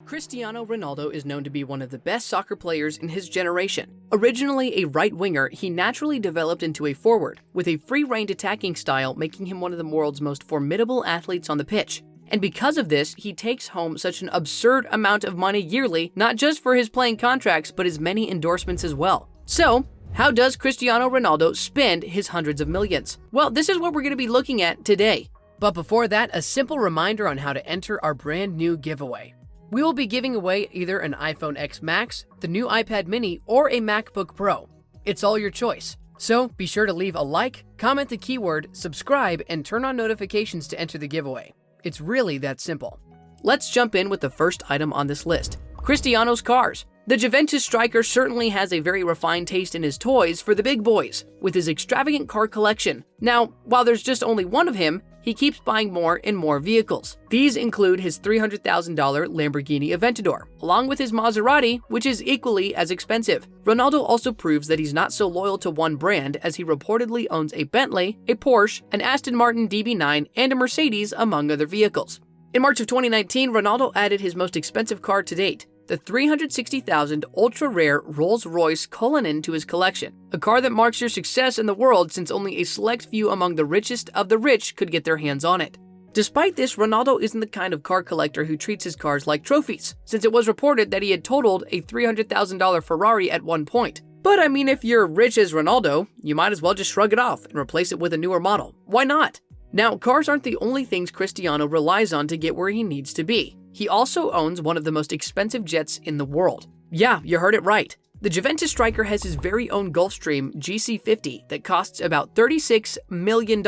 Cristiano Ronaldo is known to be one of the best soccer players in his generation. Originally a right winger, he naturally developed into a forward, with a free-range attacking style making him one of the world's most formidable athletes on the pitch. And because of this, he takes home such an absurd amount of money yearly, not just for his playing contracts, but his many endorsements as well. So, how does Cristiano Ronaldo spend his hundreds of millions? Well, this is what we're going to be looking at today. But before that, a simple reminder on how to enter our brand new giveaway. We will be giving away either an iPhone X Max, the new iPad mini, or a MacBook Pro. It's all your choice. So be sure to leave a like, comment the keyword, subscribe, and turn on notifications to enter the giveaway. It's really that simple. Let's jump in with the first item on this list, Cristiano's cars. The Juventus striker certainly has a very refined taste in his toys for the big boys, with his extravagant car collection. Now, while there's just only one of him, he keeps buying more and more vehicles. These include his $300,000 Lamborghini Aventador, along with his Maserati, which is equally as expensive. Ronaldo also proves that he's not so loyal to one brand, as he reportedly owns a Bentley, a Porsche, an Aston Martin DB9, and a Mercedes, among other vehicles. In March of 2019, Ronaldo added his most expensive car to date, the $360,000 ultra-rare Rolls-Royce Cullinan, to his collection, a car that marks your success in the world since only a select few among the richest of the rich could get their hands on it. Despite this, Ronaldo isn't the kind of car collector who treats his cars like trophies, since it was reported that he had totaled a $300,000 Ferrari at one point. But I mean, if you're rich as Ronaldo, you might as well just shrug it off and replace it with a newer model. Why not? Now, cars aren't the only things Cristiano relies on to get where he needs to be. He also owns one of the most expensive jets in the world. Yeah, you heard it right. The Juventus striker has his very own Gulfstream GC50 that costs about $36 million.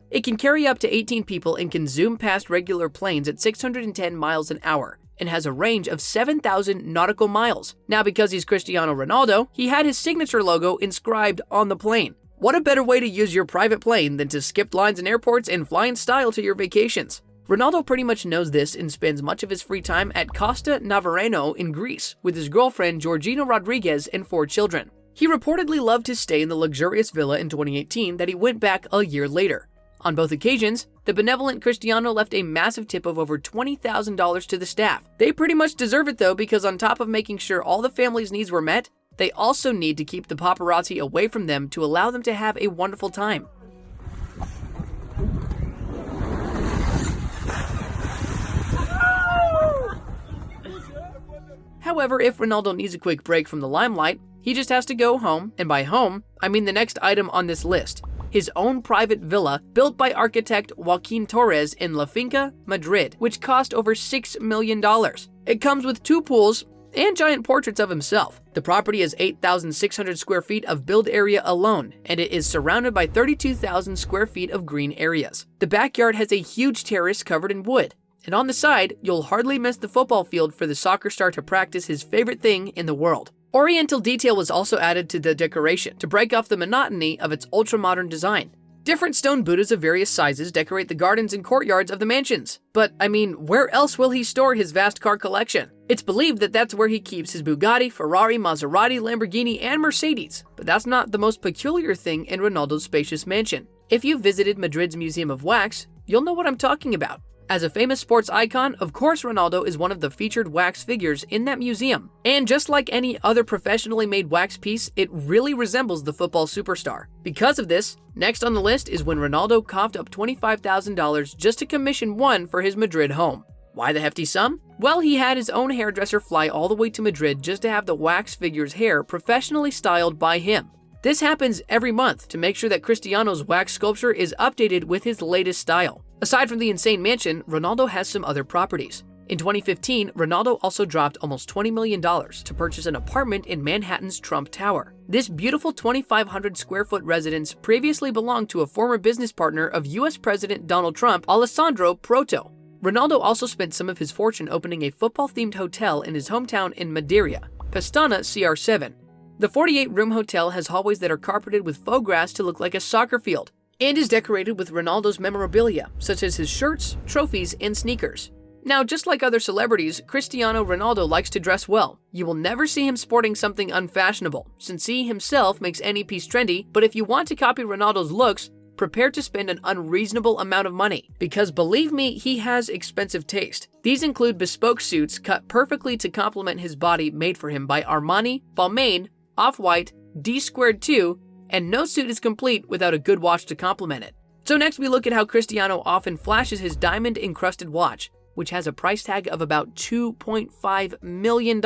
It can carry up to 18 people and can zoom past regular planes at 610 miles an hour and has a range of 7,000 nautical miles. Now, because he's Cristiano Ronaldo, he had his signature logo inscribed on the plane. What a better way to use your private plane than to skip lines in airports and fly in style to your vacations? Ronaldo pretty much knows this and spends much of his free time at Costa Navareno in Greece with his girlfriend Georgina Rodriguez and 4 children. He reportedly loved his stay in the luxurious villa in 2018 that he went back a year later. On both occasions, the benevolent Cristiano left a massive tip of over $20,000 to the staff. They pretty much deserve it though, because on top of making sure all the family's needs were met, they also need to keep the paparazzi away from them to allow them to have a wonderful time. However, if Ronaldo needs a quick break from the limelight, he just has to go home, and by home, I mean the next item on this list, his own private villa built by architect Joaquin Torres in La Finca, Madrid, which cost over $6 million. It comes with 2 pools and giant portraits of himself. The property has 8,600 square feet of build area alone, and it is surrounded by 32,000 square feet of green areas. The backyard has a huge terrace covered in wood. And on the side, you'll hardly miss the football field for the soccer star to practice his favorite thing in the world. Oriental detail was also added to the decoration to break off the monotony of its ultra-modern design. Different stone Buddhas of various sizes decorate the gardens and courtyards of the mansions. But, I mean, where else will he store his vast car collection? It's believed that that's where he keeps his Bugatti, Ferrari, Maserati, Lamborghini, and Mercedes. But that's not the most peculiar thing in Ronaldo's spacious mansion. If you've visited Madrid's Museum of Wax, you'll know what I'm talking about. As a famous sports icon, of course Ronaldo is one of the featured wax figures in that museum. And just like any other professionally made wax piece, it really resembles the football superstar. Because of this, next on the list is when Ronaldo coughed up $25,000 just to commission one for his Madrid home. Why the hefty sum? Well, he had his own hairdresser fly all the way to Madrid just to have the wax figure's hair professionally styled by him. This happens every month to make sure that Cristiano's wax sculpture is updated with his latest style. Aside from the insane mansion, Ronaldo has some other properties. In 2015, Ronaldo also dropped almost $20 million to purchase an apartment in Manhattan's Trump Tower. This beautiful 2,500 square foot residence previously belonged to a former business partner of US President Donald Trump, Alessandro Proto. Ronaldo also spent some of his fortune opening a football-themed hotel in his hometown in Madeira, Pestana CR7. The 48-room hotel has hallways that are carpeted with faux grass to look like a soccer field, and is decorated with Ronaldo's memorabilia, such as his shirts, trophies, and sneakers. Now, just like other celebrities, Cristiano Ronaldo likes to dress well. You will never see him sporting something unfashionable, since he himself makes any piece trendy, but if you want to copy Ronaldo's looks, prepared to spend an unreasonable amount of money, because believe me, he has expensive taste. These include bespoke suits cut perfectly to complement his body made for him by Armani, Balmain, Off-White, D2, and no suit is complete without a good watch to complement it. So next we look at how Cristiano often flashes his diamond-encrusted watch, which has a price tag of about $2.5 million.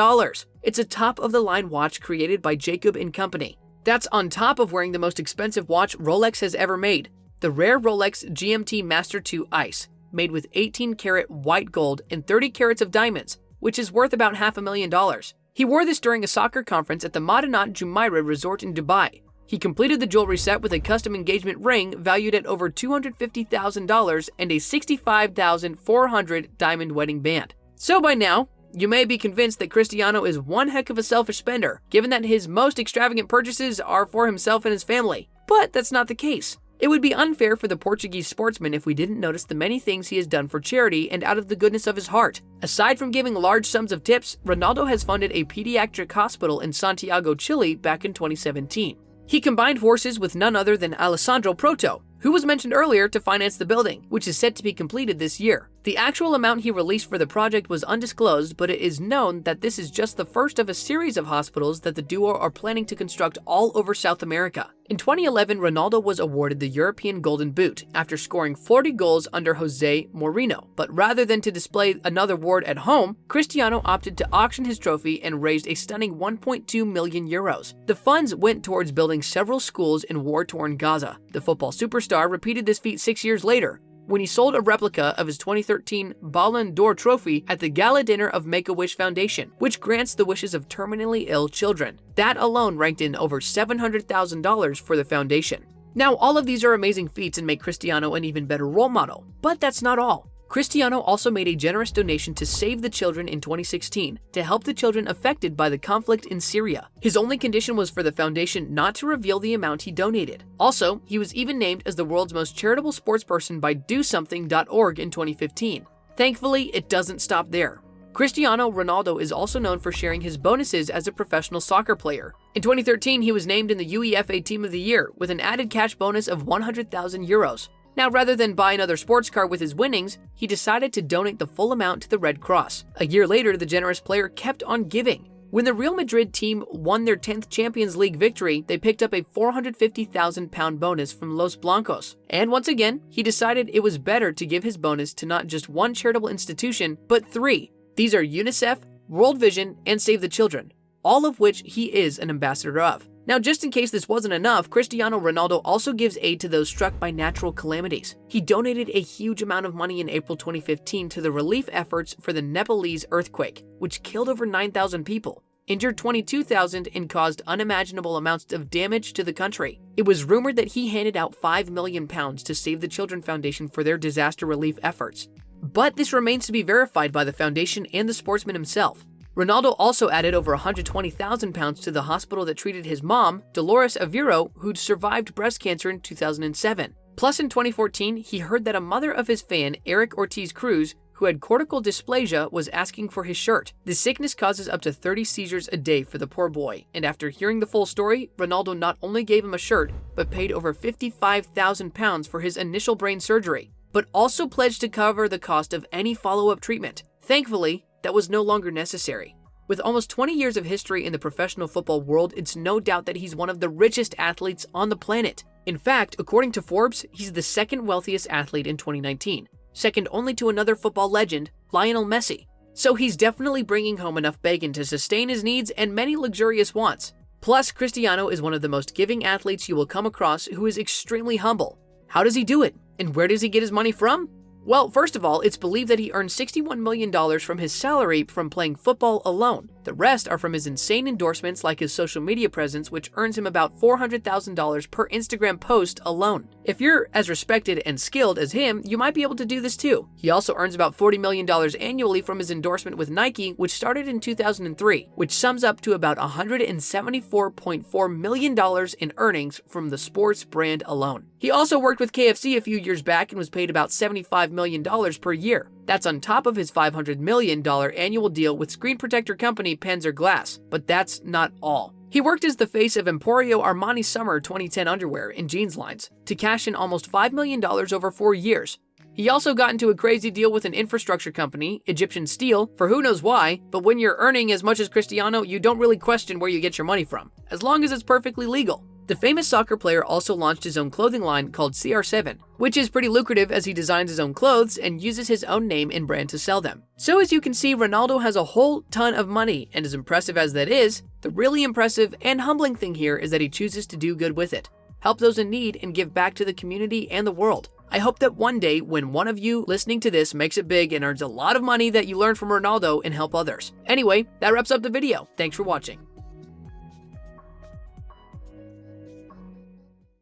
It's a top-of-the-line watch created by Jacob & Company. That's on top of wearing the most expensive watch Rolex has ever made, the rare Rolex GMT Master 2 Ice, made with 18-karat white gold and 30 carats of diamonds, which is worth about $500,000. He wore this during a soccer conference at the Madinat Jumeirah Resort in Dubai. He completed the jewelry set with a custom engagement ring valued at over $250,000 and a $65,400 diamond wedding band. So by now, you may be convinced that Cristiano is one heck of a selfish spender, given that his most extravagant purchases are for himself and his family. But that's not the case. It would be unfair for the Portuguese sportsman if we didn't notice the many things he has done for charity and out of the goodness of his heart. Aside from giving large sums of tips, Ronaldo has funded a pediatric hospital in Santiago, Chile back in 2017. He combined forces with none other than Alessandro Proto, who was mentioned earlier, to finance the building, which is set to be completed this year. The actual amount he released for the project was undisclosed, but it is known that this is just the first of a series of hospitals that the duo are planning to construct all over South America. In 2011, Ronaldo was awarded the European Golden Boot after scoring 40 goals under Jose Mourinho, but rather than to display another award at home, Cristiano opted to auction his trophy and raised a stunning 1.2 million euros. The funds went towards building several schools in war-torn Gaza. The football superstar repeated this feat 6 years later, when he sold a replica of his 2013 Ballon d'Or trophy at the gala dinner of Make-A-Wish Foundation, which grants the wishes of terminally ill children. That alone ranked in over $700,000 for the foundation. Now, all of these are amazing feats and make Cristiano an even better role model. But that's not all. Cristiano also made a generous donation to Save the Children in 2016 to help the children affected by the conflict in Syria. His only condition was for the foundation not to reveal the amount he donated. Also, he was even named as the world's most charitable sportsperson by DoSomething.org in 2015. Thankfully, it doesn't stop there. Cristiano Ronaldo is also known for sharing his bonuses as a professional soccer player. In 2013, he was named in the UEFA Team of the Year with an added cash bonus of 100,000 euros. Now, rather than buy another sports car with his winnings, he decided to donate the full amount to the Red Cross. A year later, the generous player kept on giving. When the Real Madrid team won their 10th Champions League victory, they picked up a £450,000 bonus from Los Blancos. And once again, he decided it was better to give his bonus to not just one charitable institution, but 3. These are UNICEF, World Vision, and Save the Children, all of which he is an ambassador of. Now, just in case this wasn't enough, Cristiano Ronaldo also gives aid to those struck by natural calamities. He donated a huge amount of money in April 2015 to the relief efforts for the Nepalese earthquake, which killed over 9,000 people, injured 22,000, and caused unimaginable amounts of damage to the country. It was rumored that he handed out £5 million to Save the Children Foundation for their disaster relief efforts. But this remains to be verified by the foundation and the sportsman himself. Ronaldo also added over £120,000 to the hospital that treated his mom, Dolores Aveiro, who'd survived breast cancer in 2007. Plus, in 2014, he heard that a mother of his fan, Eric Ortiz Cruz, who had cortical dysplasia, was asking for his shirt. The sickness causes up to 30 seizures a day for the poor boy, and after hearing the full story, Ronaldo not only gave him a shirt, but paid over £55,000 for his initial brain surgery, but also pledged to cover the cost of any follow-up treatment. Thankfully, that was no longer necessary. With almost 20 years of history in the professional football world, it's no doubt that he's one of the richest athletes on the planet. In fact, according to Forbes, he's the second wealthiest athlete in 2019, second only to another football legend, Lionel Messi. So he's definitely bringing home enough bacon to sustain his needs and many luxurious wants. Plus, Cristiano is one of the most giving athletes you will come across who is extremely humble. How does he do it? And where does he get his money from? Well, first of all, it's believed that he earned $61 million from his salary from playing football alone. The rest are from his insane endorsements like his social media presence, which earns him about $400,000 per Instagram post alone. If you're as respected and skilled as him, you might be able to do this too. He also earns about $40 million annually from his endorsement with Nike, which started in 2003, which sums up to about $174.4 million in earnings from the sports brand alone. He also worked with KFC a few years back and was paid about $75 million per year. That's on top of his $500 million annual deal with screen protector company Panzer Glass. But that's not all. He worked as the face of Emporio Armani Summer 2010 underwear and jeans lines to cash in almost $5 million over 4 years. He also got into a crazy deal with an infrastructure company, Egyptian Steel, for who knows why, but when you're earning as much as Cristiano, you don't really question where you get your money from, as long as it's perfectly legal. The famous soccer player also launched his own clothing line called CR7, which is pretty lucrative as he designs his own clothes and uses his own name and brand to sell them. So as you can see, Ronaldo has a whole ton of money, and as impressive as that is, the really impressive and humbling thing here is that he chooses to do good with it, help those in need, and give back to the community and the world. I hope that one day when one of you listening to this makes it big and earns a lot of money that you learn from Ronaldo and help others. Anyway, that wraps up the video. Thanks for watching.